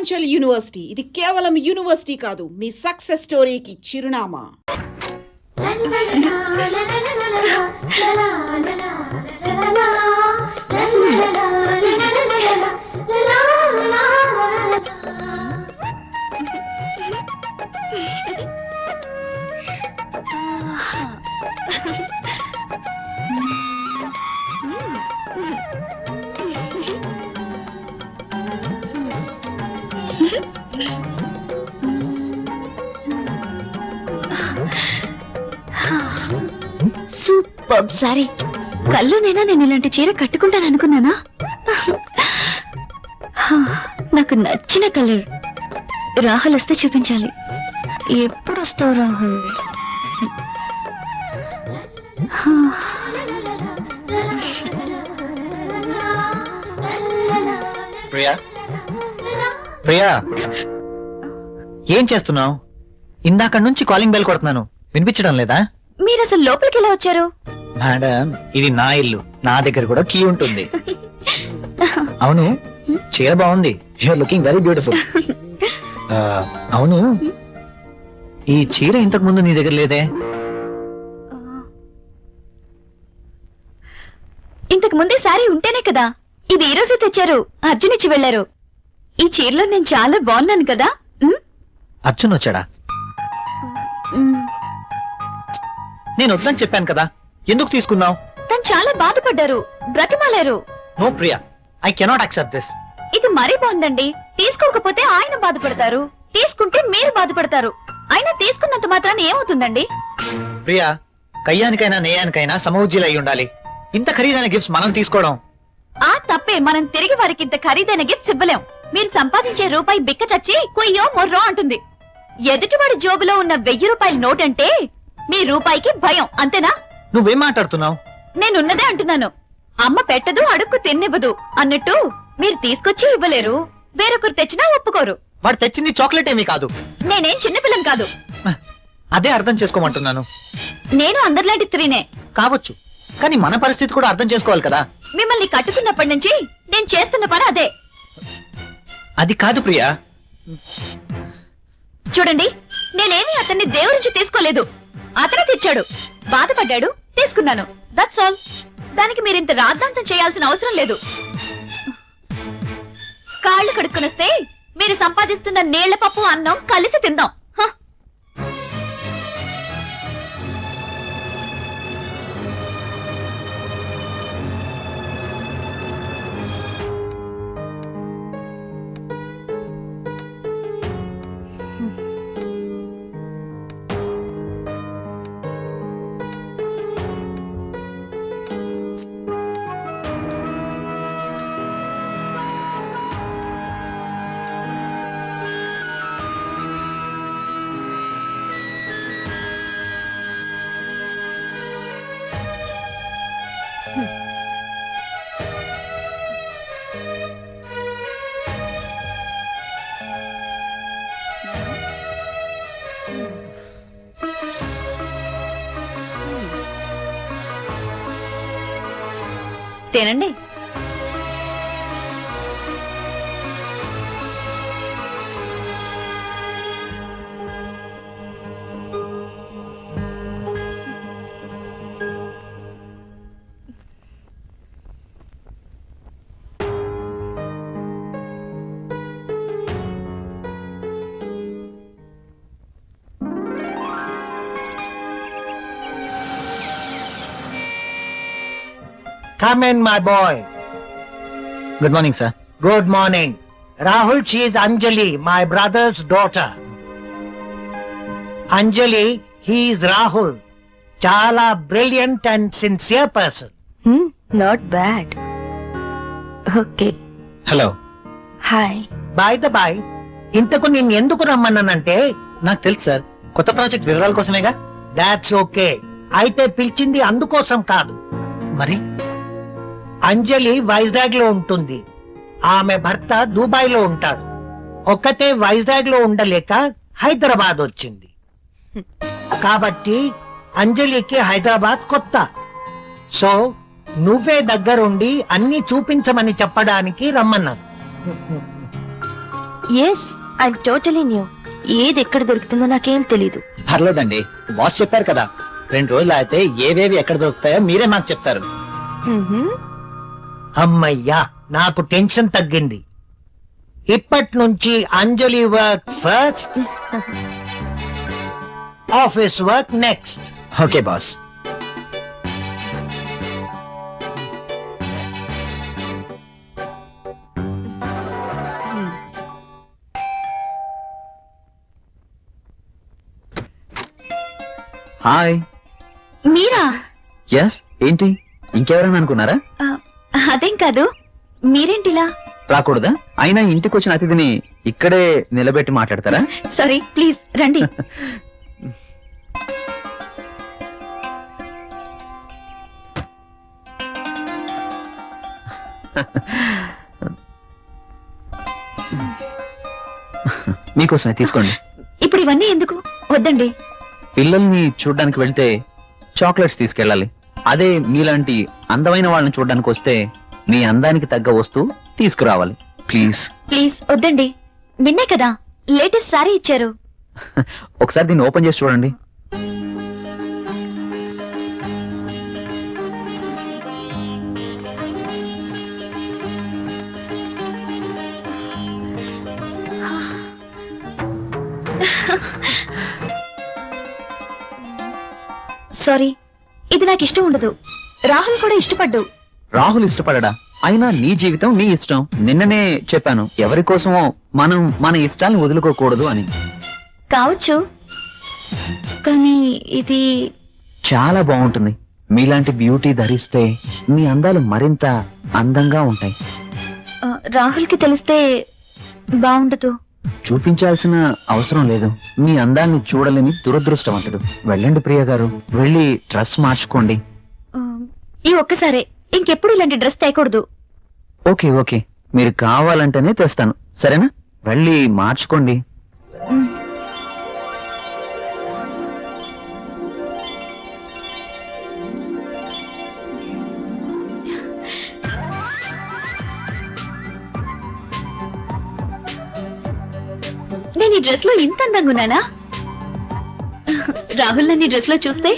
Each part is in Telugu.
పూర్వాంచల్ యూనివర్సిటీ ఇది కేవలం యూనివర్సిటీ కాదు, మీ సక్సెస్ స్టోరీకి చిరునామా. Super sorry. కల్లోనైనా నేను ఇలాంటి చీర కట్టుకుంటాను అనుకున్నానా? నాకు నచ్చిన కలర్. రాహుల్ వస్తే చూపించాలి. ఎప్పుడు వస్తావు రాహుల్? ప్రియా, ప్రియా, ఏం చేస్తున్నావు? ఇందాక నుంచి కాలింగ్ బెల్ కొడుతున్నాను, వినిపించడం లేదా? మీరు అసలు లోపలికి ఎలా వచ్చారు? మేడం, ఇది నా ఇల్లు, నా దగ్గర కూడా కీ ఉంటుంది. అవును, చీర బాగుంది. You are looking very beautiful. అవును, ఈ చీర ఇంతకు ముందు నీ దగ్గర లేదే? ఇంతకు ముందే సారీ ఉంటేనే కదా. ఇది ఈ రోజే తెచ్చారు, అర్జున్ ఇచ్చి వెళ్లారు. ఈ చీరలో నేను చాలా బాగున్నాను కదా. అర్జున్ వచ్చాడా? నేను వద్దని చెప్పాను కదా, ఎందుకు తీసుకున్నావు? తను చాలా బాధపడ్డారు, బ్రతిమాలారు. No Priya, I cannot accept this. ఇది మరీ బాగుందండి. తీసుకోకపోతే ఆయన బాధపడతారు, తీసుకుంటే మీరు బాధపడతారు. అయినా తీసుకున్నంత మాత్రాన ఏమవుతుందండి? ప్రియా, కయ్యానికైనా నేయానికైనా సమౌజ్జీలు అయి ఉండాలి. ఇంత ఖరీదైన గిఫ్ట్స్ మనం తీసుకోవడం ఆ తప్పే. మనం తిరిగి వారికి ఇంత ఖరీదైన గిఫ్ట్స్ ఇవ్వలేం. మీరు సంపాదించే రూపాయి బిక్క చచ్చి కుయ్యో మొర్రో అంటుంది. ఎదుటివాడి జోబులో ఉన్న 1000 రూపాయల నోట్ అంటే మీ రూపాయికి భయం, అంతేనా? నువ్వేం మాట్లాడుతున్నావు? నేనున్నదే అంటున్నాను. అమ్మ పెట్టదు, అడుక్కు తిన్నివ్వదు అన్నట్టు మీరు తీసుకొచ్చి ఇవ్వలేరు, వేరొకరు తెచ్చినా ఒప్పుకోరు. వాడు తెచ్చింది చాక్లెట్ ఏమీ కాదు. నేనేం చిన్నపిల్లని కాదు. అదే అర్థం చేసుకోమంటున్నాను. నేను అందరిలాంటి స్త్రీనే కావచ్చు, కానీ మన పరిస్థితి కూడా అర్థం చేసుకోవాలి కదా. మిమ్మల్ని కట్టుకున్నప్పటి నుంచి నేను చేస్తున్న పని అదే. అది కాదు ప్రియా. చూడండి, నేనేమి అతన్ని దేవురించి తీసుకోలేదు. అతనే తెచ్చాడు, బాధపడ్డాడు, తీసుకున్నాను. That's all. దానికి మీరింత రాద్ధాంతం చేయాల్సిన అవసరం లేదు. కాళ్ళు కడుక్కునొస్తే మీరు సంపాదిస్తున్న నీళ్ల పప్పు అన్నం కలిసి తిందాం. తినండి. Come in, my boy. Good morning sir. Good morning. Rahul, she is Anjali, my brother's daughter. Anjali, he is Rahul. Chala brilliant and sincere person. Not bad. Okay. Hello. Hi. By the by, ఇంతకు నేను ఎందుకు రమ్మన్నానంటే, నాకు తెలుసు సార్, కొత్త ప్రాజెక్ట్ వివరాల కోసమేగా. That's okay. అయితే పిలిచింది అందుకోసం కాదు. మరి అంజలి వైజాగ్ లో ఉంటుంది, ఆమె భర్త దుబాయ్ లో ఉంటాడు. ఒక్కతే వైజాగ్ లో ఉండలేక హైదరాబాద్ వచ్చింది. కాబట్టి అంజలికి హైదరాబాద్ కొత్త. సో నువ్వే దగ్గరుండి అన్ని చూపించమని చెప్పడానికి రమ్మన్నాను. Yes I totally new. ఏది ఎక్కడ దొరుకుతుందో నాకేం తెలీదు. పర్లేదండి, బాస్ చెప్పారు కదా, 2 రోజులు అయితే ఏవేవి ఎక్కడ దొరుకుతాయో మీరే మాకు చెప్తారు. అమ్మయ్యా, నాకు టెన్షన్ తగ్గింది. ఇప్పటి నుంచి అంజలి work first, office work next. Okay boss. Hi. మీరా? ఎస్, ఏంటి ఇంకెవరైనా అనుకున్నారా? అదేం కాదు, మీరేంటిలా? రాకూడదా? అయినా ఇంటికి వచ్చిన అతిథిని ఇక్కడే నిలబెట్టి మాట్లాడతారా? సారీ, ప్లీజ్ రండి. మీకోసమే తీసుకోండి. ఇప్పుడు ఇవన్నీ ఎందుకు? వద్దండి. పిల్లల్ని చూడ్డానికి వెళ్తే చాక్లెట్స్ తీసుకెళ్ళాలి. అదే మీలాంటి అందమైన వాళ్ళని చూడ్డానికి వస్తే మీ అందానికి తగ్గ వస్తువు తీసుకురావాలి. ప్లీజ్ ప్లీజ్ వద్దండి. నిన్నే కదా లేటెస్ట్ సారీ ఇచ్చారు. ఒకసారి దీన్ని ఓపెన్ చేసి చూడండి. సారీ, ఇది నాకు ఇష్టం ఉండదు. రాహుల్ కూడా ఇష్టపడ్డు. రాహుల్ ఇష్టపడడా? అయినా నీ జీవితం నీ ఇష్టం. నిన్ననే చెప్పాను, ఎవరి కోసమో మనం మన ఇష్టాల్ని వదులుకోకూడదు అని. కావచ్చు, కానీ ఇది చాలా బాగుంటుంది. మీలాంటి బ్యూటీ ధరిస్తే మీ అందాలు మరింత అందంగా ఉంటాయి. రాహుల్ కి తెలిస్తే బాగుండదు. చూపించాల్సిన అవసరం లేదు. మీ అందాన్ని చూడలేని దురదృష్టవంతుడు. వెళ్ళండి ప్రియ గారు, వెళ్ళి డ్రెస్ మార్చుకోండి. ఈ ఒక్కసారే, ఇంకెప్పుడు ఇలాంటి డ్రెస్ తేకూడదు. ఓకే ఓకే, మీరు కావాలంటేనే తెస్తాను, సరేనా? వెళ్ళి మార్చుకోండి. నేను ఈ డ్రెస్ లో ఇంత అందంగా ఉన్నానా? రాహుల్ నన్ను ఈ డ్రెస్ లో చూస్తే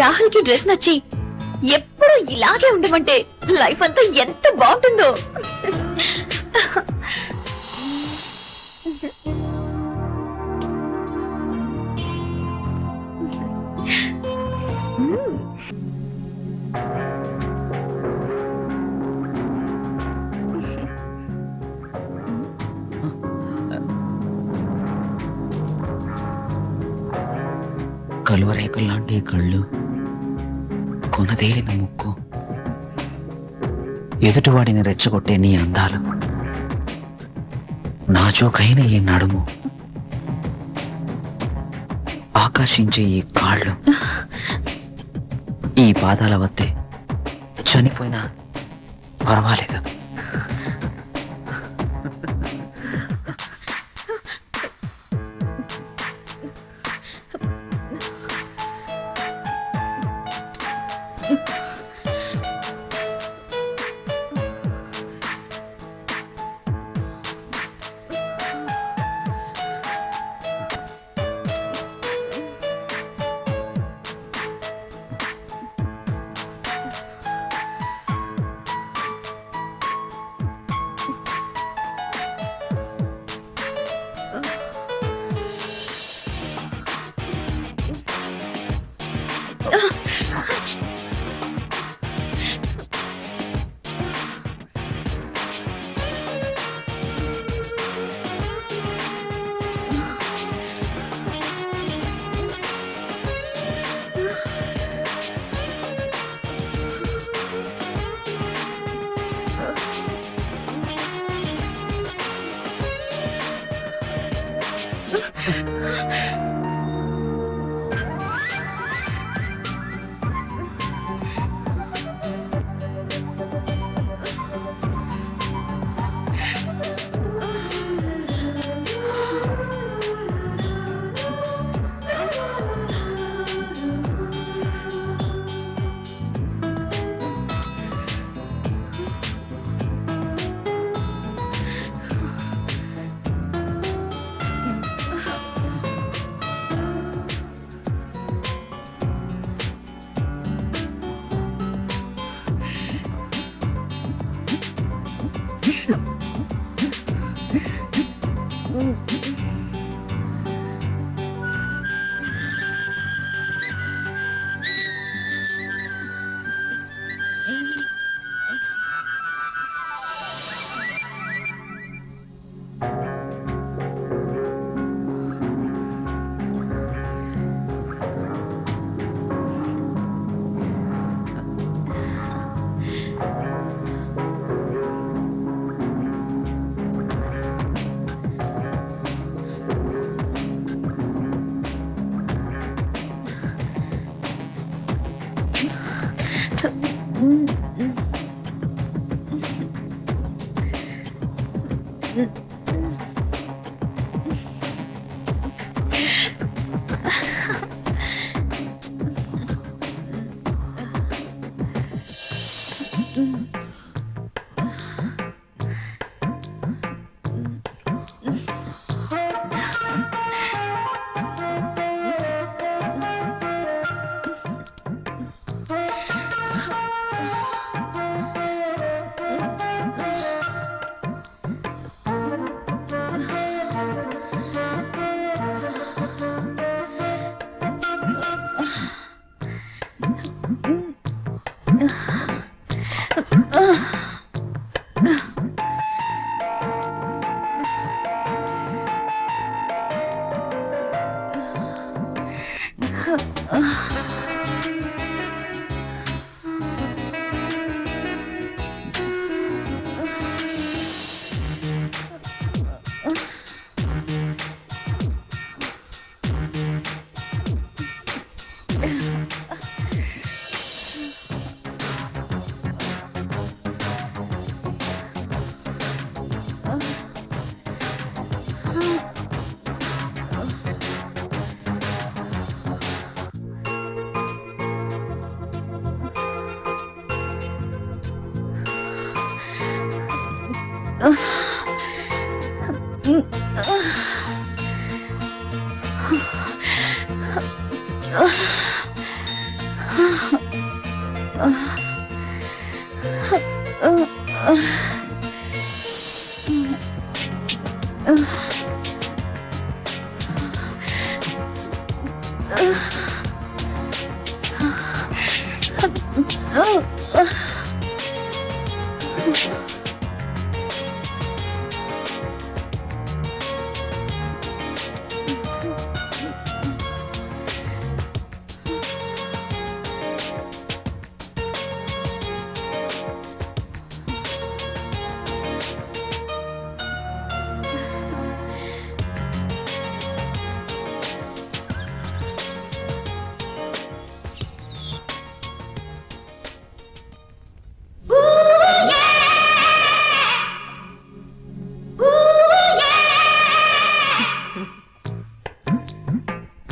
రాహుల్ కి డ్రెస్ నచ్చి ఎప్పుడు ఇలాగే ఉండమంటే లైఫ్ అంతా ఎంత బాగుంటుందో. కలువరేకుల్లాంటి కళ్ళు, కొనదేలిన ముక్కు, ఎదుటివాడిని రెచ్చగొట్టే నీ అందాలు, నాజూకైన ఈ నడుము, ఆకర్షించే ఈ కాళ్ళు, ఈ పాదాల వద్దే చనిపోయినా పర్వాలేదు.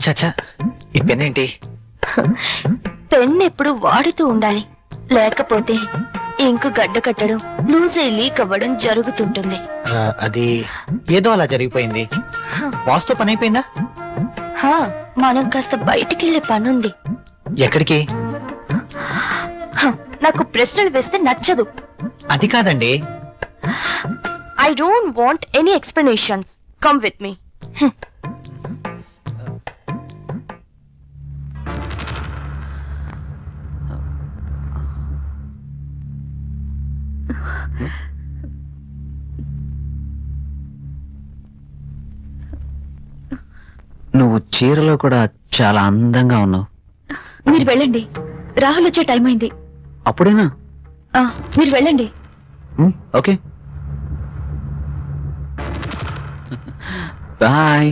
చచ్చా, ఈ పెన్ ఏంటి? పెన్ ఎప్పుడు వాడుతూ ఉండాలి, లేకపోతే ఇంకు గడ్డ కట్టడం, లూజ్ అయి లీక్ అవ్వడం జరుగుతుంటుంది. అది ఏదో అలా జరిగిపోయింది. వాస్తు పని అయిపోయిందా? హా, మనం కాస్త బయటికెళ్లే పనుంది. ఎక్కడికి? నాకు ప్రశ్నలు వేస్తే నచ్చదు. అది కాదండి. I don't want any explanations. Come with me. నువ్వు చీరలో కూడా చాలా అందంగా ఉన్నావు. మీరు వెళ్ళండి, రాహుల్ వచ్చే టైం అయింది. అప్పుడేనా? మీరు వెళ్ళండి. Okay, bye.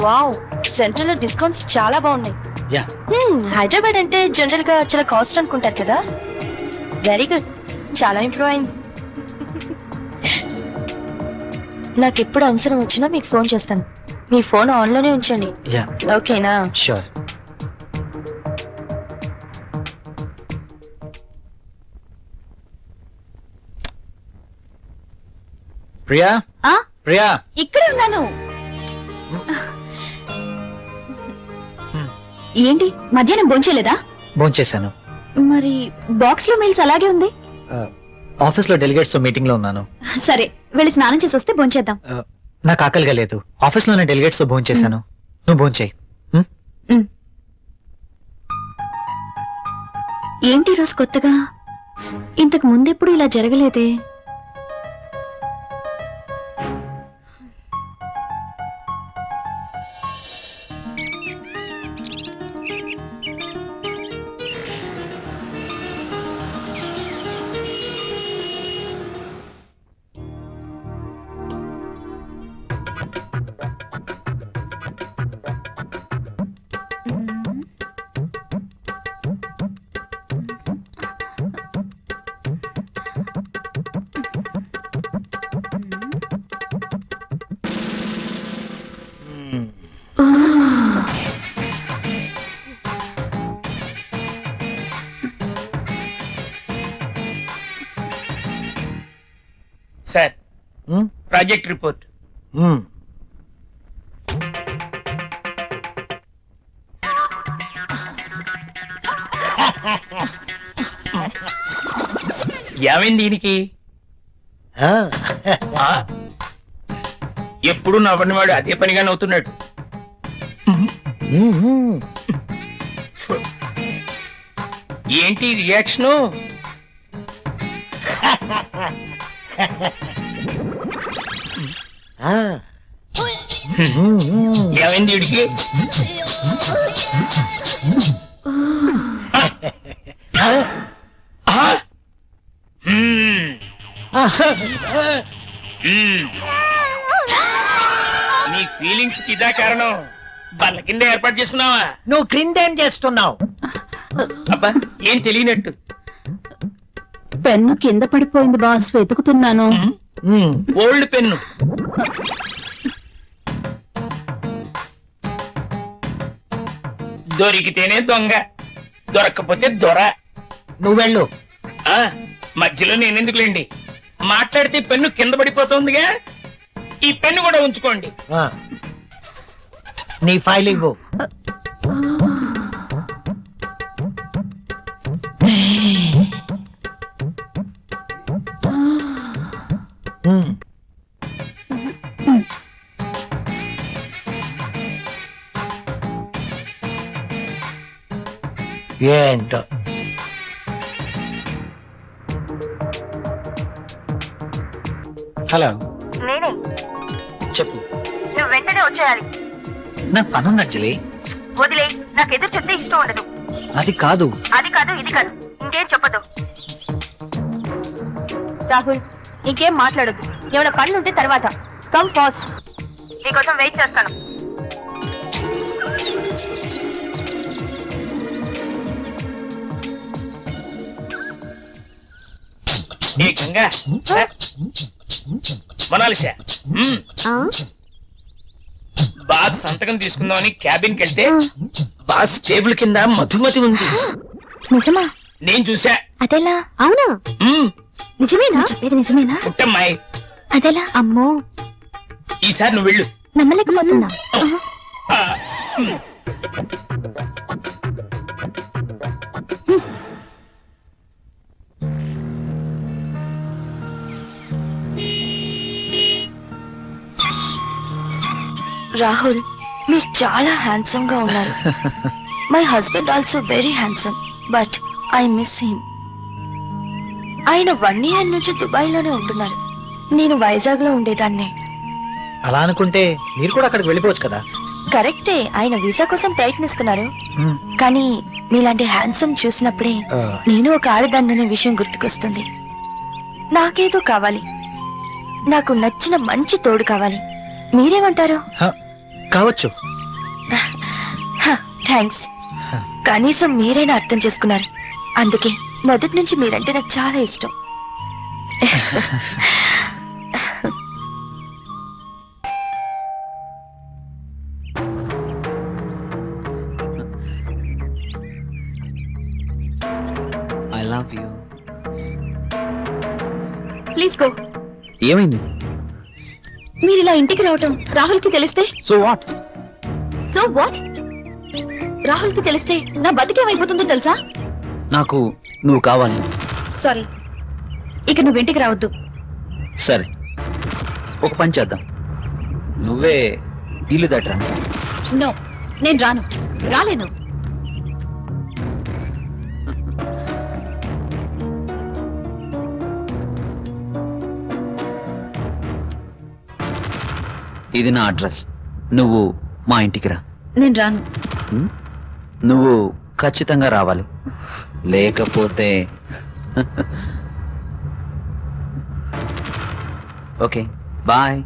వావ్, సెంట్రల్ లో డిస్కౌంట్స్ చాలా బాగున్నాయి. యా, హైదరాబాద్ అంటే జనరల్ గా చాలా కాస్ట్ అనుకుంటారు కదా. వెరీ గుడ్, చాలా ఇంప్రూవ్ అయింది. నాకు ఎప్పుడు అవసరం వచ్చినా మీకు ఫోన్ చేస్తాను. మీ ఫోన్ ఆన్ లోనే ఉంచండి, యా, ఓకేనా? షూర్. ప్రియా, ప్రియా, ఇక్కడే ఉన్నాను. ఏంటి, మధ్యాహ్నం భోంచేయలేదా? భోంచేశాను. మరి బాక్స్ లో మెయిల్స్ అలాగే ఉంది. ఆఫీస్ లో డెలిగేట్స్ తో మీటింగ్ లో ఉన్నాను. సరే, వెళ్ళి స్నానం చేసి వస్తే భోంచేద్దాం. నాకు ఆకలిగా లేదు. ఆఫీస్ లోనే డెలిగేట్స్ తో భోంచేశాను. నువ్వు భోంచేయి. ఏంటి రోజు కొత్తగా? ఇంతకు ముందెప్పుడు ఇలా జరగలేదే. Sir Hmm? Project report. Hmm. ఏమైంది దీనికి? Ah. ఆ? ఎప్పుడు నవ్వని వాడు అదే పనిగా నవ్వుతున్నాడు. Mhm. ఏంటి రియాక్షను? Ah. Mhm. ఏమైంది వీడికి? ఆ? మ్మ్. మ్మ్. నీ ఫీలింగ్స్ కి ఇదా కారణం? బల్ల కింద ఏర్పాటు చేసుకున్నావా? నువ్వు క్రిందేం చేస్తున్నావు? అబ్బా ఏం తెలియనట్టు. పెన్ను కింద పడిపోయింది బాస్, వెతుకుతున్నాను. Old pen. దొరికితేనే దొంగ, దొరక్కపోతే దొర. నువ్వు వెళ్ళు. ఆ, మధ్యలో నేనెందుకులేండి, మాట్లాడితే పెన్ను కింద పడిపోతుందిగా. ఈ పెన్ను కూడా ఉంచుకోండి. Ah. నీ ఫైల్ ఇవ్వు. Hmm. ఏంటో హలో, నేనే. చెప్పు. నువ్వు వెంటనే వచ్చేయాలి. నాకు పనుంది అంజలి. వదిలే, నాకు ఎదురు చెప్తే ఇష్టం ఉండదు. అది కాదు. అది కాదు, ఇది కాదు, ఇంకేం చెప్పదు. రాహుల్, ఇంకేం మాట్లాడొద్దు. ఏమైనా పనులుంటే తర్వాత. కమ్ ఫాస్ట్, నీకోసం వెయిట్ చేస్తాను. ఏ గంగా, మనాలిసా, బాస్ సంతకం తీసుకుందామని క్యాబిన్ కి వెళ్తే బాస్ టేబుల్ కింద మధుమతి ఉంది. నిజమా? నేను చూసా. అదెలా? అవునా? నిజమేనా? ఇది నిజమేనా? పుట్టమ్మాయి, అదెలా? అమ్మో, ఈసారి నువ్వు వెళ్ళు. నమ్మలేకపోతున్నా. ఆ, రాహుల్, మీరు చాలా హ్యాండ్సమ్ గా ఉన్నారు. My husband also very handsome, but I miss him. ఆయన 1 year నుంచి దుబాయ్ లోనే ఉంటున్నారు. నేను వైజాగ్ లో ఉండేదాన్ని. అలా అనుకుంటే మీరు కూడా అక్కడికి వెళ్ళిపోవచ్చు కదా. కరెక్టే, ఆయన వీసా కోసం ప్రయత్నిస్తున్నారు. మ్మ్. కానీ మీలాంటి హ్యాండ్సమ్ చూసినప్పుడే ఆ. నేను ఒక ఆడదాన్ననే విషయం గుర్తుకొస్తుంది. నాకేదో కావాలి, నాకు నచ్చిన మంచి తోడు కావాలి. మీరేమంటారు? కావచ్చు. థ్యాంక్స్, కనీసం మీరైనా అర్థం చేసుకున్నారు. అందుకే మొదటి నుంచి మీరంటే నాకు చాలా ఇష్టం. I love you. Please go. ఏమైంది? మీరు ఇలా ఇంటికి రావటం రాహుల్ కి తెలిస్తే? So what? So what? Rahul కి తెలిస్తే నా బతికేమైపోతుందో తెలుసా? నాకు నువ్వు కావాలి. సారీ, ఇక నువ్వు ఇంటికి రావద్దు. సరే, ఒక పని చేద్దాం. నువ్వే ఇల్లు దట్రా. నో, నేను రాను, రాలేను. ఇది నా అడ్రస్. నువ్వు మా ఇంటికి రా. నేను రాను. నువ్వు ఖచ్చితంగా రావాలి, లేకపోతే okay bye.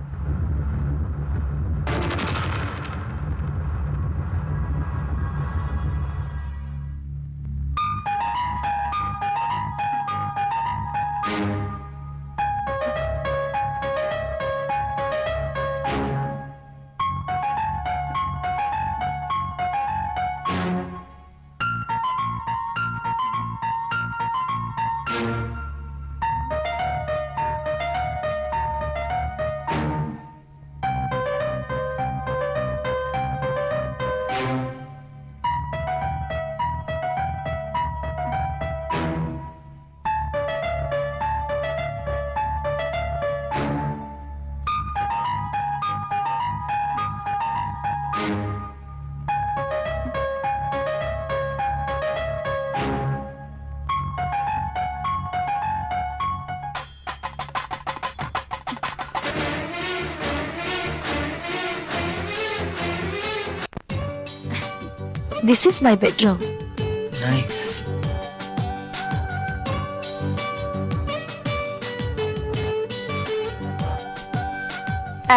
This is my bedroom. Nice.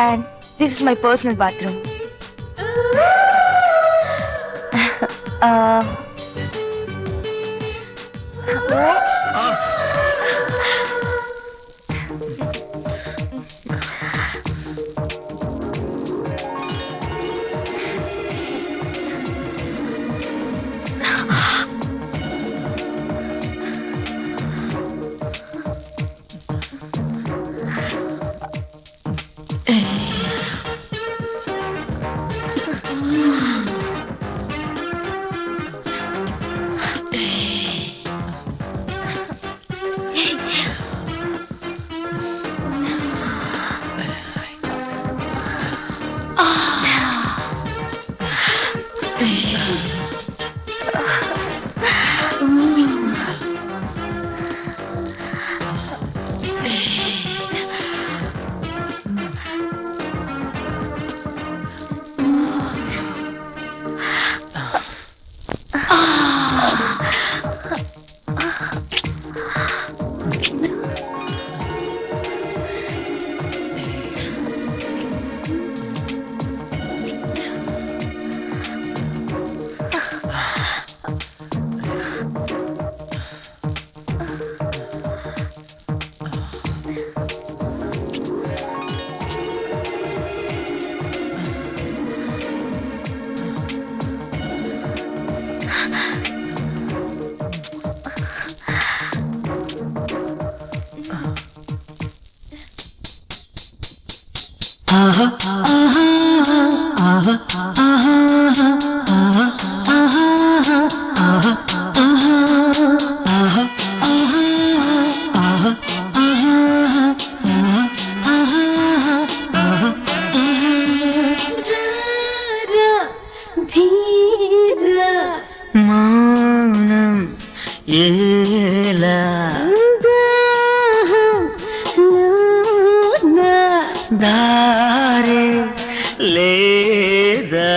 And this is my personal bathroom. మౌనం ఏలా దారే లేదా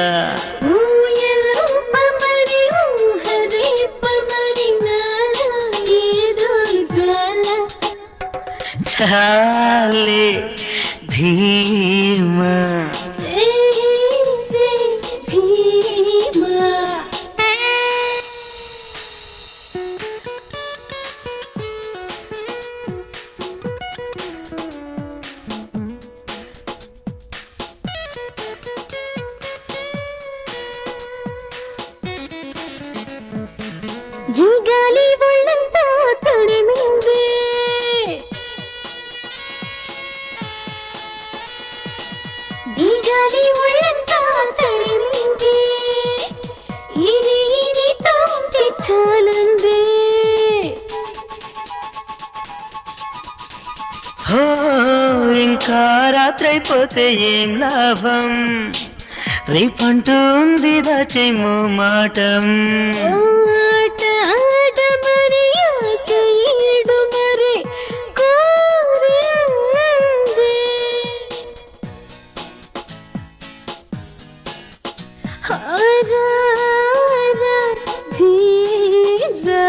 చాలే ధీమా ఈ గాలి ఒళ్ళంతా తడిమింది, ఈ గాలి ఒళ్ళంతా తడిమింది, ఇది తాంతి చాలంది. ఇంకా రాత్రైపోతే ఏం లాభం, రేపంటూ ఉంది దాచేమో మాటం. ఆట ఆట మరి ఆశయుడు మరి కోరింది, హరా ధీరా.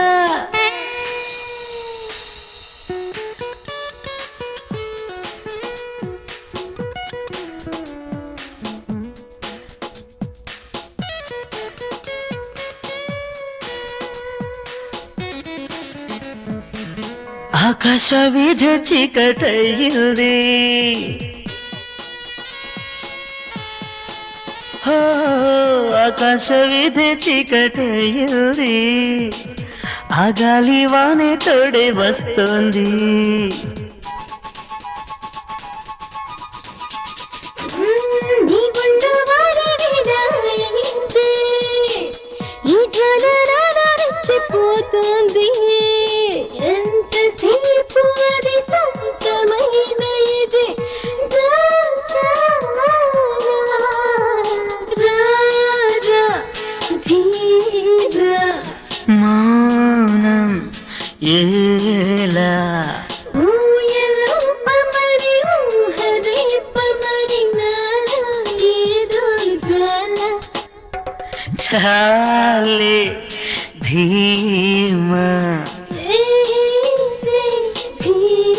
ఆకాశ వీధి చీకటయ్యింది, ఆకాశ వీధి చీకటయ్యింది, ఆ గాలి వానే తోడే వస్తుంది. నీ గుండు వారి విడాయింది, ఈ జ్వల రెచ్చిపోతుంది, ఎంతసేపు అది సొంతమైన ఇది. మౌనం ఏలా చాలే ధీమా జైసే భీమా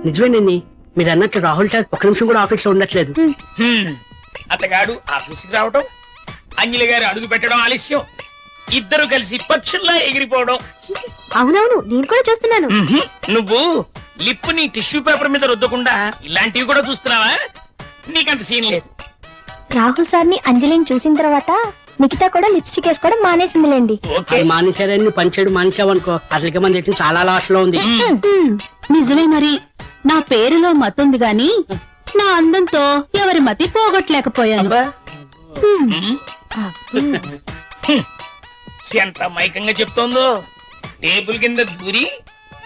నిజమేనండి మీరు అన్నట్లు రాహుల్ సార్ ఒక్క నిమిషం కూడా ఆఫీస్ లో ఉండట్లేదు. అతగాడు ఆఫీస్కి రావడం, అంజలి గారు అడుగు పెట్టడం ఆలస్యం, ఇద్దరు కలిసి పక్షుల్లా ఎగిరిపోవడం. అవునవును, నేను కూడా చూస్తున్నాను. నువ్వు లిప్పుని టిష్యూ పేపర్ మీద రుద్దకుండా ఇలాంటివి కూడా చూస్తున్నావా? నీకంత సీన్ లేదు. రాహుల్ సార్ని అంజలిని చూసిన తర్వాత నిఖిత కూడా లిప్స్టిక్ వేసుకోవడం మానేసిందిలేండి. ఓకే, అది మానేశారని పంచాడు మానేసావనుకో అసలుకే మన దేశం చాలా లాస్ లో ఉంది. నిజమే మరి. నా పేరులో మతుంది గాని నా అందంతో ఎవరి మతి పోగొట్టలేకపోయాను. ఎంత మైకంగా చెప్తోందో. టేబుల్ కింద దూరి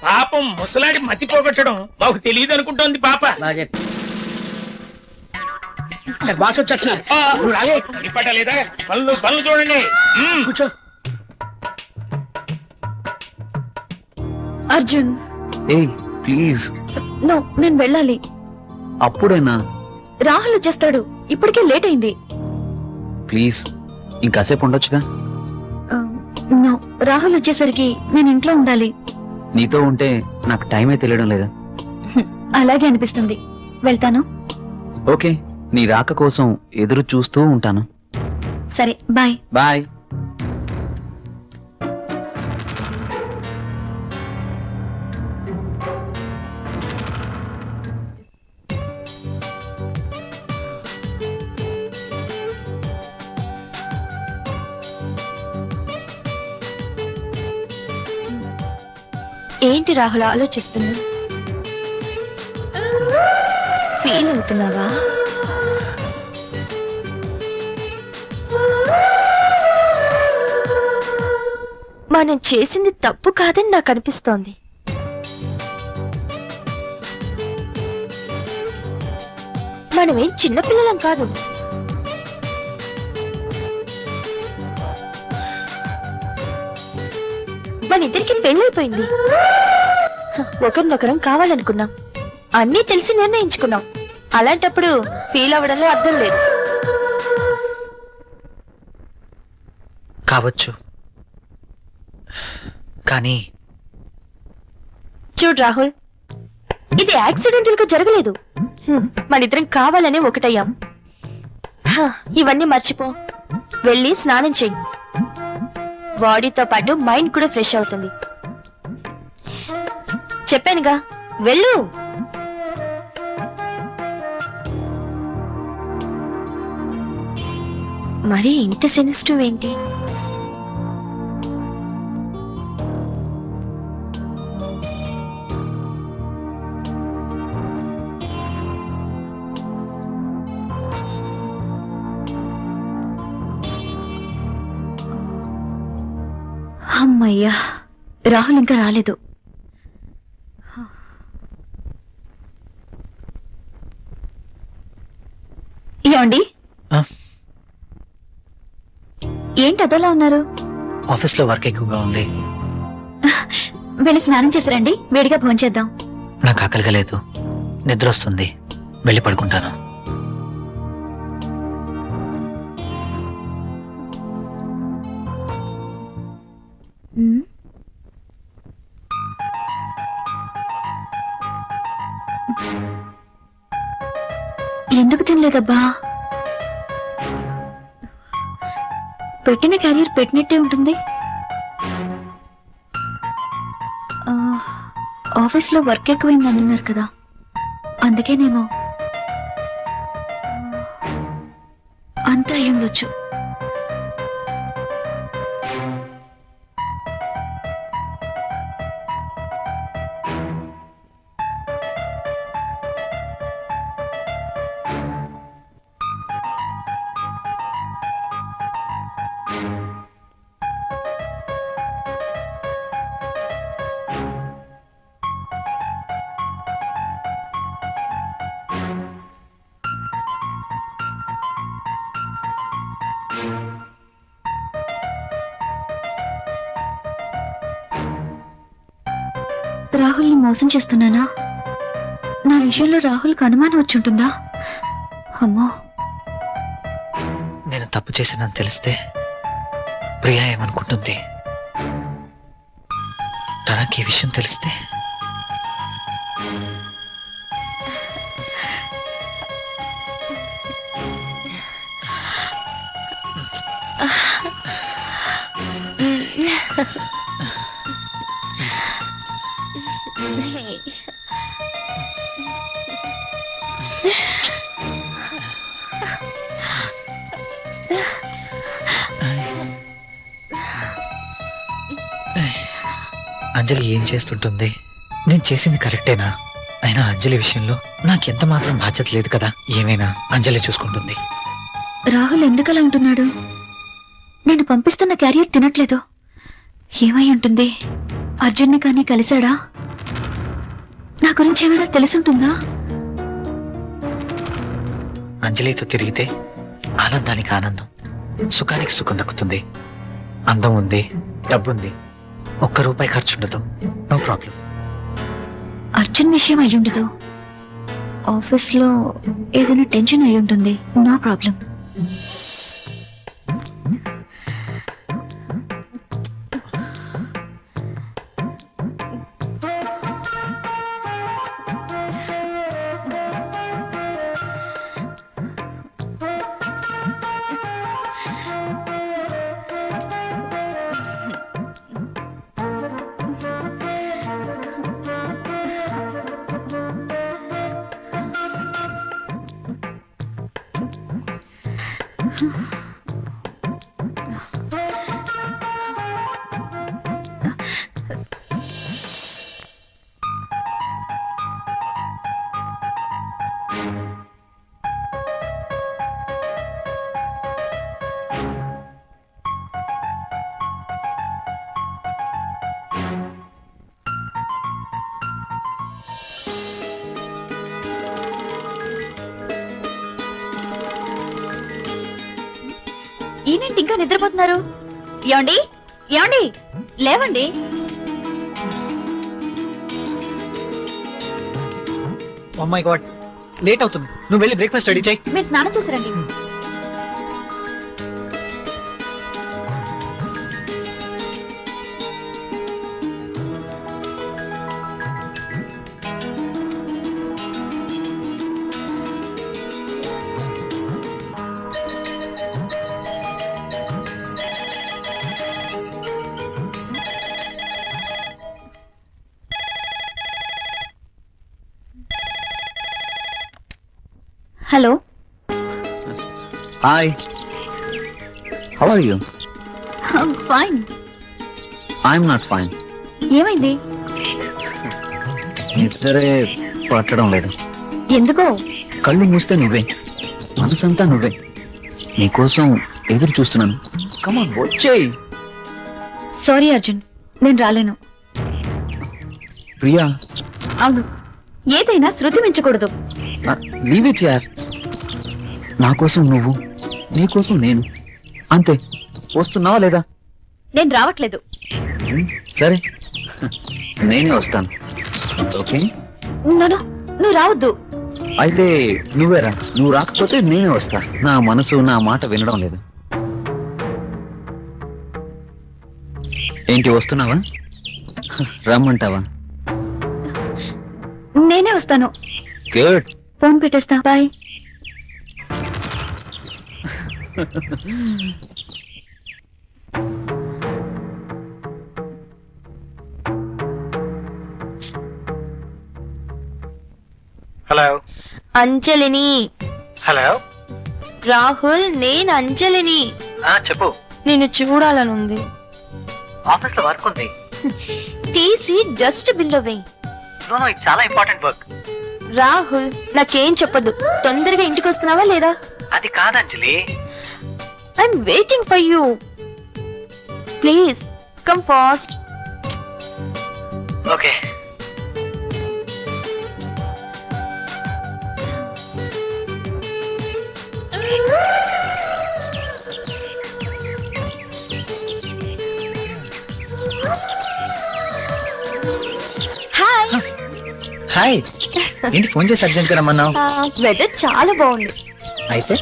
పాపం ముసలాడి మతి పోగొట్టడం మాకు తెలియదు అనుకుంటోంది పాప. బాగా చెప్పు. సార్ బాస్ వచ్చేస్తున్నారు. నువ్వు రాలే. ఇప్పటలేదా? పనులు చూడండి. కూర్చో. అర్జున్, ఏయ్ ప్లీజ్. నో, నేను వెళ్ళాలి. అప్పుడేనా? రాహుల్ వచ్చేస్తాడు. ఇప్పటికే లేట్ అయింది. ప్లీజ్ ఇంకాసేపు ఉండొచ్చుగా. నో, రాహుల్ వచ్చేసరికి నేను ఇంట్లో ఉండాలి. నీతో ఉంటే నాకు టైమే తెలియడం లేదా? అలాగే అనిపిస్తుంది. వెళ్తాను. ఓకే, నీ రాక కోసం ఎదురు చూస్తూ ఉంటాను. సరే, బాయ్. బాయ్. ఏంటి రాహుల్ ఆలోచిస్తున్నా? ఫీల్ అవుతున్నావా? మనం చేసింది తప్పు కాదని నాకు అనిపిస్తోంది. మనమేం చిన్నపిల్లలం కాదు. మన ఇద్దరికి పెళ్ళైపోయింది. ఒకరినొకరం కావాలనుకున్నాం, అన్నీ తెలిసి నిర్ణయించుకున్నాం. అలాంటప్పుడు ఫీల్ అవ్వడంలో అర్థం లేదు. కావచ్చు, కానీ చూడు రాహుల్, ఇది యాక్సిడెంటల్ గా జరగలేదు. మనిద్దరం కావాలనే ఒకటయ్యాం. ఇవన్నీ మర్చిపో, వెళ్ళి స్నానం చెయ్యి. బాడీతో పాటు మైండ్ కూడా ఫ్రెష్ అవుతుంది. చెప్పానుగా, వెళ్ళు. మరి ఇంత సెన్సిటివ్ ఏంటి? అమ్మయ్యా, రాహుల్ ఇంకా రాలేదు. ఏమండి, ఆ? ఏంటి అదోలా ఉన్నారు? ఆఫీస్లో వర్క్ ఎక్కువగా ఉంది. వెళ్ళి స్నానం చేసిరండి, వేడిగా భోంచేద్దాం. నాకు ఆకలిగా లేదు, నిద్ర వస్తుంది, వెళ్ళి పడుకుంటాను. ఎందుకు తినలేదబ్బా? పెట్టిన క్యారియర్ పెట్టినట్టే ఉంటుంది. ఆఫీస్లో వర్క్ ఎక్కువైందని అన్నారు కదా, అందుకేనేమో. అంతా అయి ఉండొచ్చు. రాహుల్ని మోసం చేస్తున్నానా? నా విషయంలో రాహుల్కి అనుమానం వచ్చుంటుందా? అమ్మో, నేను తప్పు చేశానని తెలిస్తే ప్రియా ఏమనుకుంటుంది? తనకి ఈ విషయం తెలిస్తే? అంజలి ఏం చేస్తుంటుంది? నేను చేసింది కరెక్టేనా? అయినా అంజలి విషయంలో నాకెంత మాత్రం బాధ్యత లేదు కదా. ఏమైనా అంజలి చూసుకుంటుంది. రాహుల్ ఎందుకలా ఉంటున్నాడు? నేను పంపిస్తున్న క్యారియర్ తినట్లేదు. ఏమై ఉంటుంది? అర్జున్ని కానీ కలిశాడా? నా గురించి ఏమైనా తెలుసుంటుందా? అంజలితో తిరిగితే ఆనందానికి ఆనందం, సుఖానికి సుఖం దక్కుతుంది. అందం ఉంది, డబ్బుంది, ₹1 ఖర్చుండదు. No problem. అర్జున్ విషయం అయ్యుండదు. ఆఫీస్లో ఏదైనా టెన్షన్ అయి ఉంటుంది. No problem. ఈయనేంటి ఇంకా నిద్రపోతున్నారు? ఏమండి, ఏమండి, లేవండి. ఓ మై గాడ్, లేట్ అవుతుంది. నువ్వు వెళ్ళి బ్రేక్ఫాస్ట్ రెడీ చేయి. మీరు స్నానం చేశారండి. Hello, hi, how are you? Fine. I'm not fine. ఏమైంది? నిద్రే పట్టడం లేదు. ఎందుకో? కళ్ళు మూస్తే నువ్వే, మనసంతా నువ్వే. నీకోసం ఎదురు చూస్తున్నాను. కమాన్, వచ్చేయ్. సారీ అర్జున్, నేను రాలేను. ప్రియా, అవును, ఏదైనా శృతి మించకూడదు. లీవ్ ఇట్ యార్. నా కోసం నువ్వు, నీ కోసం నేను, అంతే. వస్తున్నావా లేదా? నేను రావట్లేదు. సరే, నేనే వస్తాను. ఓకే? నో, నువ్వు రావద్దు. అయితే నువ్వేరా. నువ్వు రాకపోతే నేనే వస్తా. నా మనసు నా మాట వినడం లేదు. ఏంటి, వస్తున్నావా? రమ్మంటావా? నేనే వస్తాను. గుడ్. ఫోన్ పెట్టేస్తా. బాయ్. హలో అంజలిని. హలో రాహుల్, నేను అంజలిని. చెప్పు. నిన్ను చూడాలనుంది. ఆఫీస్ లో వర్క్ ఉంది. తీసి డస్ట్ బిల్లో వేయి. ఇది చాలా ఇంపార్టెంట్ వర్క్. రాహుల్, నాకేం చెప్పదు. తొందరగా ఇంటికి వస్తున్నావా లేదా? అది కాదు అంజలి. I'm waiting for you. Please come fast. Okay. Hi. Hi. ఏంటి ఫోన్ చేసి అర్జెంట్ గా రమ్మన్నావు? వెదర్ చాలా బాగుంది. అయితే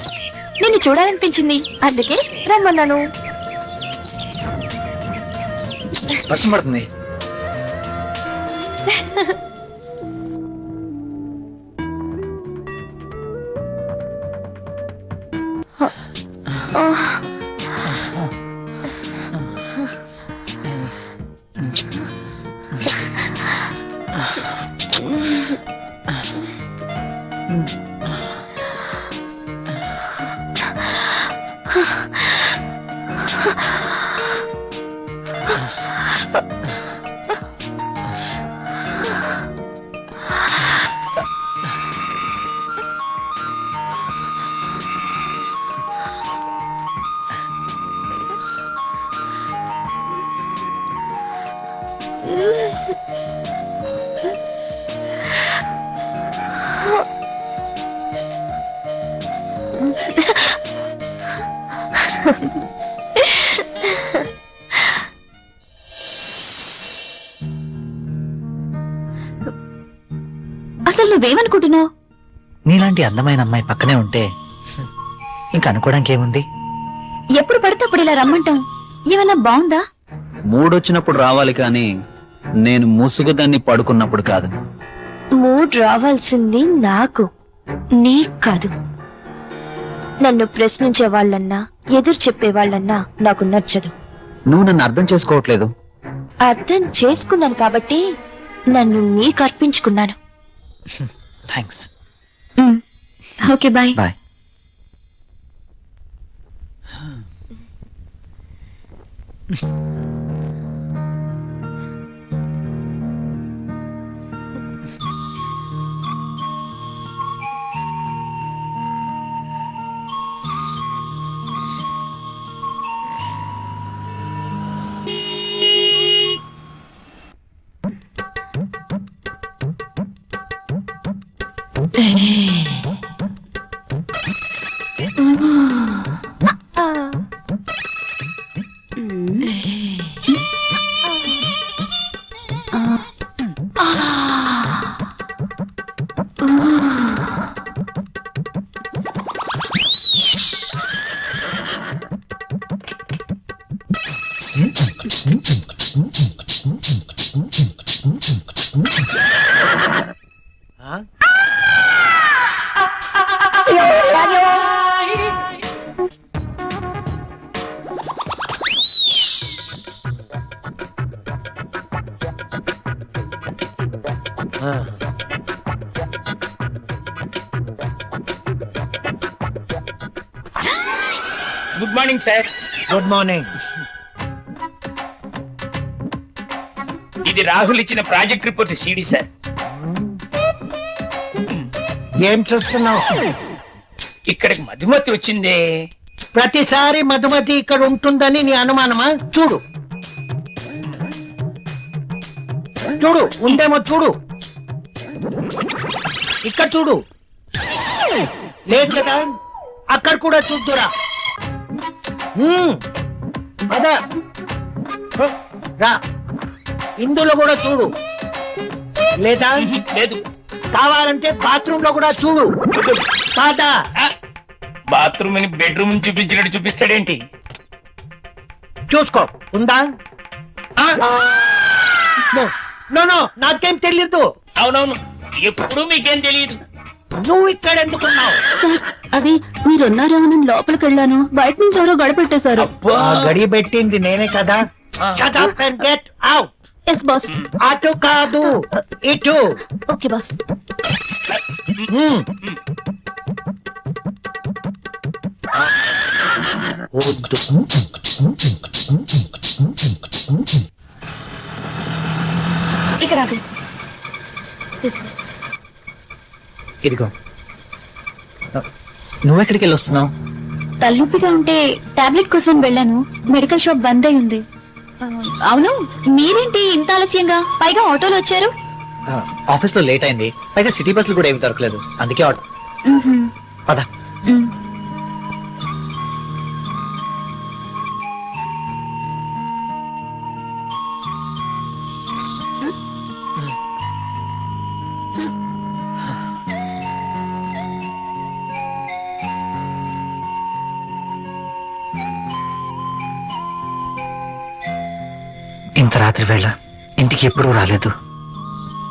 నిన్ను చూడాలనిపించింది, అందుకే రమ్మన్నాను. వర్షం పడుతుంది. అసలు నువ్వేమనుకుంటున్నావు? నీలాంటి అందమైన అమ్మాయి పక్కనే ఉంటే ఇంకా అనుకోవడానికి ఏముంది? ఎప్పుడు పడితే అప్పుడు ఇలా రమ్మంటాం ఏమన్నా బాగుందా? మూడొచ్చినప్పుడు రావాలి కానీ నేను ముసుగుదాన్ని పడుకున్నప్పుడు కాదు. మూడ్ రావాల్సింది నాకు, నీకు కాదు. నన్ను ప్రశ్నించే వాళ్ళన్నా ఎదురు చెప్పే వాళ్ళన్నా నాకు నచ్చదు. నువ్వు నన్ను అర్థం చేసుకోవట్లేదు. అర్థం చేసుకున్నాను కాబట్టి నన్ను నీకు అర్పించుకున్నాను. Thanks. Okay bye. Bye. Good morning sir. Good morning. ఇది రాహుల్ ఇచ్చిన ప్రాజెక్ట్ రిపోర్ట్ సీడీ సార్. ఏం చూస్తున్నావు? ఇక్కడికి మధుమతి వచ్చిందే. ప్రతిసారి మధుమతి ఇక్కడ ఉంటుందని నీ అనుమానమా? చూడు చూడు, ఉందేమో చూడు. ఇక్కడ చూడు, లేదు కదా? అక్కడ కూడా చూద్దురా. అదా రా, ఇందులో కూడా చూడు. లేదా? లేదు. కావాలంటే బాత్రూమ్ లో కూడా చూడు. కాదా? బాత్రూమ్ అని బెడ్రూమ్ చూపించినట్టు చూపిస్తాడేంటి? చూసుకో, ఉందా? నో నో నో, నాకేం తెలియదు. అవునవును, ఎప్పుడు మీకేం తెలియదు. నువ్వు ఇక్కడ ఎందుకున్నావు? సార్ అది మీరున్నారా అని లోపలికి వెళ్ళాను, బయట నుంచి ఎవరో గడపెట్టేశారు. ఆ గడి పెట్టింది నేనే కదా. Shut up and get out. Yes boss. అటు కాదు, ఇటు. Okay boss. వద్దు. ఇక్కడ ఆగు. తీసుకో. ఇదిగో. నువ్వెక్కడికి వెళ్ళి వస్తున్నావు? తలనొప్పిగా ఉంటే టాబ్లెట్ కోసం వెళ్ళాను, మెడికల్ షాప్ బంద్ అయి ఉంది. అవును, మీరేంటి ఇంత ఆలస్యంగా, పైగా ఆటోలో వచ్చారు? ఆఫీస్ లో లేట్ అయింది, పైగా సిటీ బస్సులు కూడా ఏమి దొరకలేదు, అందుకే పద. ఇంత రాత్రి వేళ ఇంటికి ఎప్పుడూ రాలేదు.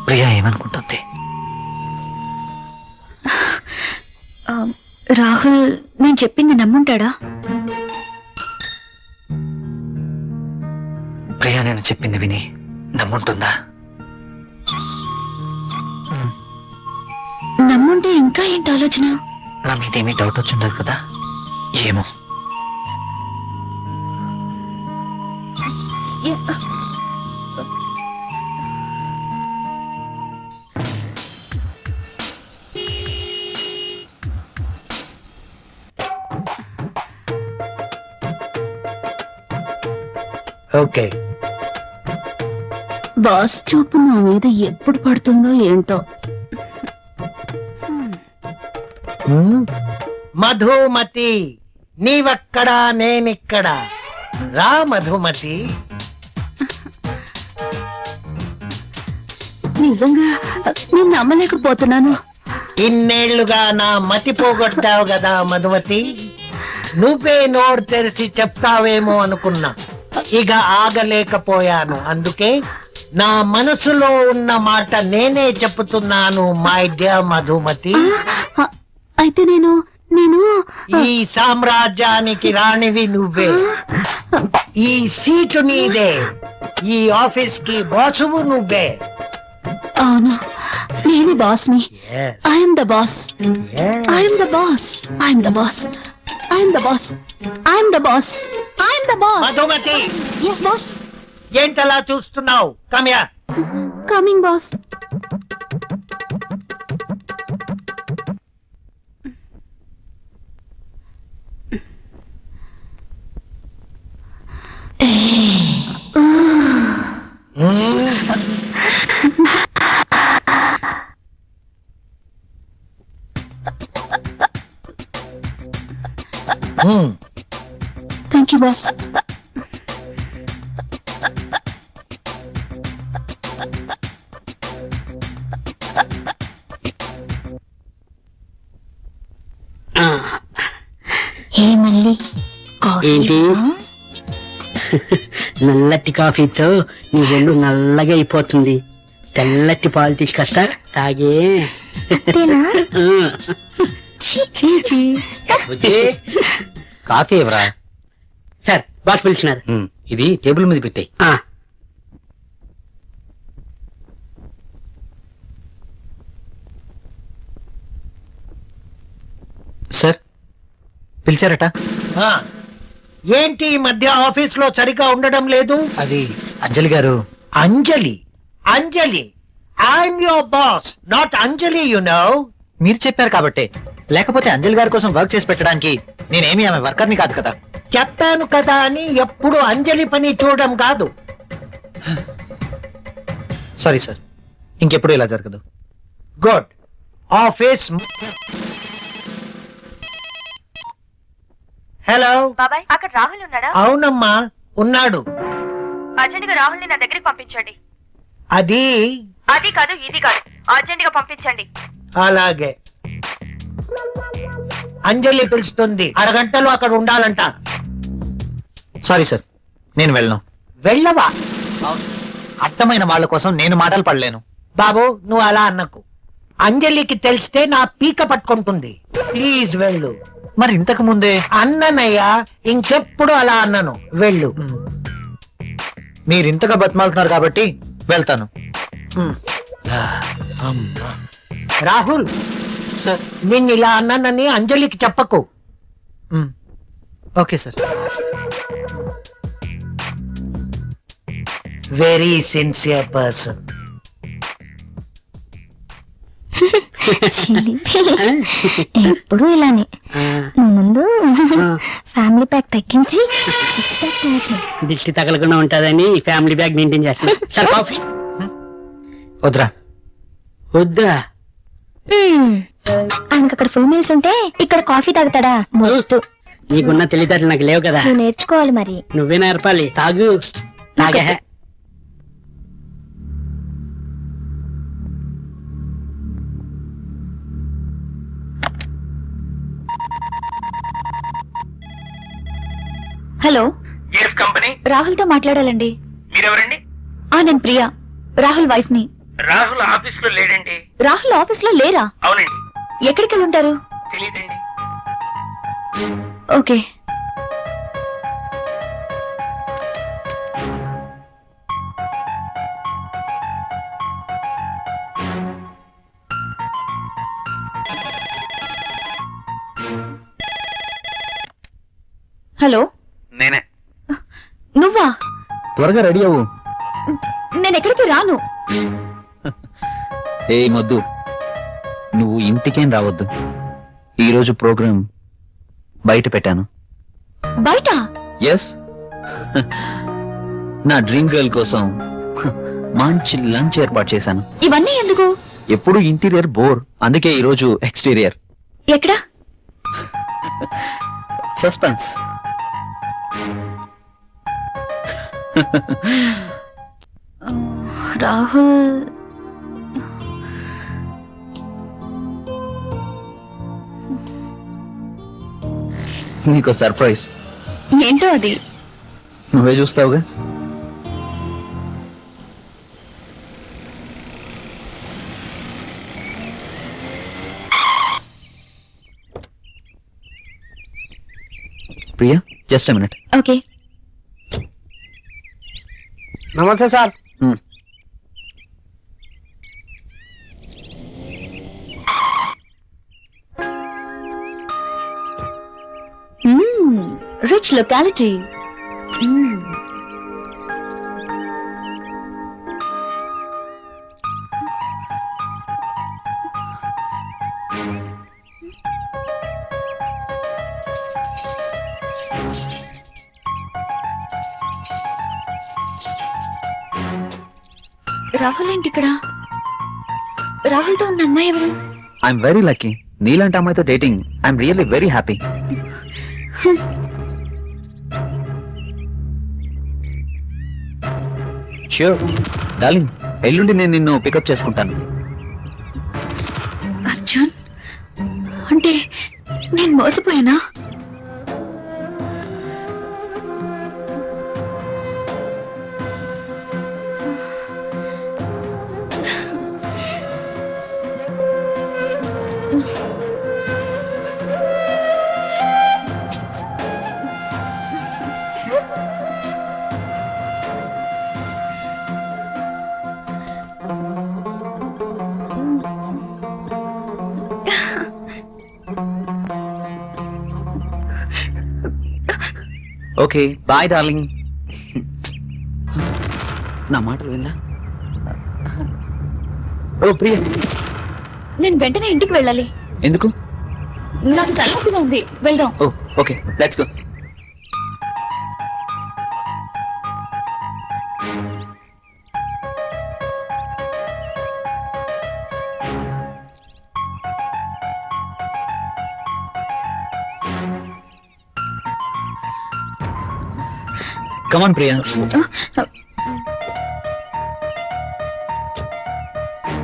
ప్రియా ఏమనుకుంటుంది? రాహుల్ నేను చెప్పింది నమ్ముంటాడా? ప్రియా నేను చెప్పింది విని నమ్ముంటుందా? నమ్ముంటే ఇంకా ఏంటి ఆలోచన? నా మీదేమీ డౌట్ వచ్చిండదు కదా? ఏమో. ఓకే. బాస్ చూపు నా మీద ఎప్పుడు పడుతుందో ఏంటో. మధుమతి, నీవక్కడా నేనిక్కడా. రా మధుమతి. నిజంగా నేను నమ్మలేకపోతున్నాను. ఇన్నేళ్లుగా నా మతి పోగొట్టావు కదా మధుమతి. నువ్వే నోరు తెరిచి చెప్తావేమో అనుకున్నా, ఇక ఆగలేకపోయాను. అందుకే నా మనసులో ఉన్న మాట నేనే చెప్తున్నాను మై డియర్ మధుమతి. అయితే నేను ఈ సామ్రాజ్యానికి రాణివి నువ్వే. ఈ సీటు నీదే. ఈ ఆఫీస్ కి బాసువు నువ్వే. అవును, నేను బాస్ని. Yes. I'm the boss. Yes. I'm the boss. I'm the boss. I'm the boss. I'm the boss. I'm the boss. Madhumati, yes boss. ఏంటలా చూస్తున్నావు? కమ్యా. Coming boss. Thank you boss. ఏ మళ్ళీ ఏంటి నల్లటి కాఫీతో నీ ఒళ్ళు నల్లగా అయిపోతుంది. తెల్లటి పాలు తీసుకొస్తా, తాగే. కాఫీ ఎవరా? Sir boss పిలిచినారు. ఇది టేబుల్ మీద పెట్టాయి. సార్ పిలిచారట. ఏంటి ఈ మధ్య ఆఫీస్ లో సరిగా ఉండడం లేదు? అది అంజలి గారు. అంజలి? అంజలి, I'm your boss, not Anjali, you know. మీరు చెప్పారు కాబట్టి, లేకపోతే అంజలి గారి కోసం వర్క్ చేసి పెట్టడానికి నేనేమి ఆమె వర్కర్ని కాదు కదా. చెప్పాను కదా అని ఎప్పుడు అంజలి పని చూడడం కాదు. సారీ సార్, ఇంకెప్పుడు ఇలా జరగదు. గుడ్. ఆఫీస్. హలో బాబాయ్, అక్కడ రాహుల్ ఉన్నాడా? అవునమ్మా, ఉన్నాడు. అర్జెంట్ గా రాహుల్ ని నా దగ్గరికి పంపించండి. అది కాదు ఇది కాదు, అర్జెంట్ గా పంపించండి. అలాగే. అంజలి పిలుస్తుంది, అరగంటలో అక్కడ ఉండాలంట. సారీ సార్, నేను వెళ్ళను. వెళ్ళవా? అర్థమైన వాళ్ళ కోసం నేను మాటలు పడలేను. బాబు, నువ్వు అలా అన్నకు. అంజలికి తెలిస్తే నా పీక పట్టుకుంటుంది. ప్లీజ్ వెళ్ళు. మరి ఇంతకు ముందే అన్ననయ్యా, ఇంకెప్పుడు అలా అన్నను. వెళ్ళు. మీరు ఇంతగా బతిమాలుతున్నారు కాబట్టి వెళ్తాను. అమ్మా. రాహుల్, సార్. నిన్ను ఇలా అన్నానని అంజలికి చెప్పకు. Okay sir. Very sincere person. ఎప్పుడు ఇలానే. నువ్వు ముందు ఫ్యామిలీ ప్యాక్ తగ్గించి 6 ప్యాక్ తినచ్చు. దిష్టి తగలకుండా ఉంటుందని ఫ్యామిలీ బ్యాగ్ మెయింటైన్ చేస్తాను. సార్ కాఫీ వద్దురా. వద్దా? ఆయనకు అక్కడ ఫుల్ మీల్స్ ఉంటే ఇక్కడ కాఫీ తాగుతాడా? మొద్దు. నీకున్న తెలివితేటలు నాకు లేవు కదా. నువ్వు నేర్చుకోవాలి మరి. నువ్వే నేర్పాలి. తాగు. తాగే. హలో, కంపెనీ రాహుల్ తో మాట్లాడాలండి. మీరెవరండి? నేను ప్రియా, రాహుల్ వైఫ్ ని. రాహుల్ ఆఫీస్ లో లేడండి. రాహుల్ ఆఫీస్ లో లేరా? అవునండి. ఎక్కడికి వెళ్ళి ఉంటారు? తెలియదండి. ఓకే. హలో, నేనే. నువ్వా? త్వరగా రెడీ అవ్వు. నేను ఎక్కడికి రాను. ఏ మొద్దు, నువ్వు ఇంటికేం రావద్దు. ఈరోజు ప్రోగ్రాం బయట పెట్టాను. బయట? ఎస్. నా డ్రీమ్ గర్ల్ కోసం మంచి లంచ్ ఏర్పాటు చేశాను. ఇవన్నీ ఎందుకు? ఎప్పుడు ఇంటీరియర్ బోర్, అందుకే ఈరోజు ఎక్స్టీరియర్. ఎక్కడా? సస్పెన్స్. రాహుల్ నీకో సర్ప్రైజ్. ఏంటో అది? నువ్వే చూస్తావుగా. Priya, just a minute. Okay. నమస్తే సార్. Rich locality. రాహుల్ ఏంటి ఇక్కడ? రాహుల్ తో ఉన్న అమ్మాయి ఎవరు? I'm very lucky. నీలాంటి అమ్మాయితో dating. I'm really very happy. Sure darling, ఎల్లుండి నేను నిన్ను పికప్ చేసుకుంటాను. అర్జున్, అంటే నేను మోసపోయానా? Okay bye darling. నా మాటలు విందా? ఓ ప్రియ, నేను వెంటనే ఇంటికి వెళ్ళాలి. ఎందుకు? నాకు తలనొప్పిగా ఉంది. వెళ్దాం. ఓ okay, let's go. Come on, Priya.